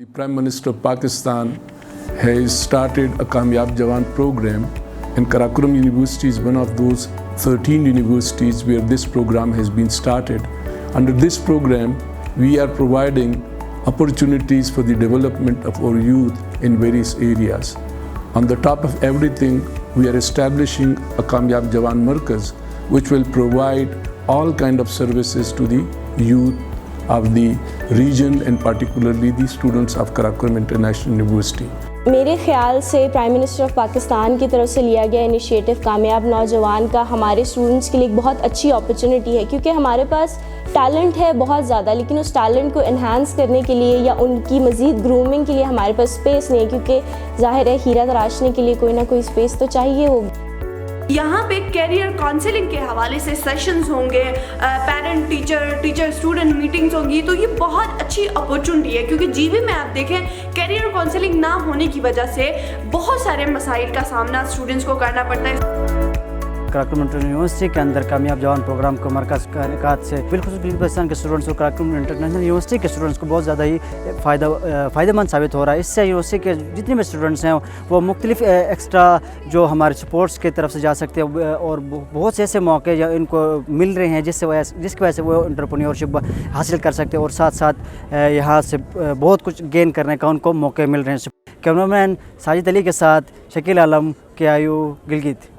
The Prime Minister of Pakistan has started a Kamyab Jawan program, and Karakoram University is one of those 13 universities where this program has been started. Under this program, we are providing opportunities for the development of our youth in various areas. On the top of everything, we are establishing a Kamyab Jawan Markaz, which will provide all kind of services to the youth of the region and particularly the students of Karakoram International University. मेरे ख़्याल से prime minister of Pakistan की तरफ से लिया गया initiative कामयाब नौजवान का हमारे स्टूडेंट्स के लिए एक बहुत अच्छी अपॉर्चुनिटी है, क्योंकि हमारे पास टैलेंट है बहुत ज़्यादा, लेकिन उस टैलेंट को इन्हांस करने के लिए या उनकी मज़ीद ग्रूमिंग के लिए हमारे पास स्पेस नहीं है, क्योंकि ज़ाहिर है हीरा तराशने के लिए कोई ना कोई स्पेस तो चाहिए होगी। यहाँ पे कैरियर काउंसलिंग के हवाले से सेशंस होंगे, पेरेंट टीचर स्टूडेंट मीटिंग्स होंगी, तो ये बहुत अच्छी अपॉर्चुनिटी है, क्योंकि जीबी में आप देखें कैरियर काउंसलिंग ना होने की वजह से बहुत सारे मसाइल का सामना स्टूडेंट्स को करना पड़ता है। कराकोरम इंटरनेशनल यूनिवर्सिटी के अंदर कामयाब जवान प्रोग्राम को मरकज़ का से बिल्कुल पाकिस्तान के स्टूडेंट्स को कराकोरम इंटरनेशनल यूनिवर्सिटी के स्टूडेंट्स को बहुत ज़्यादा ही फ़ायदेमंद साबित हो रहा है। इससे यूनिवर्सिटी के जितने भी स्टूडेंट्स हैं वो मुख्तलिफ एक्स्ट्रा जो हमारे सपोर्ट्स की तरफ से जा सकते हैं और बहुत से ऐसे मौके जो इनको मिल रहे हैं जिसकी वजह से वो एंटरप्रेन्योरशिप हासिल कर सकते हैं और साथ साथ यहाँ से बहुत कुछ गेन करने का उनको मौके मिल रहे हैं। कैमरामैन साजिद अली के साथ शकील आलम, KIU गिलगित।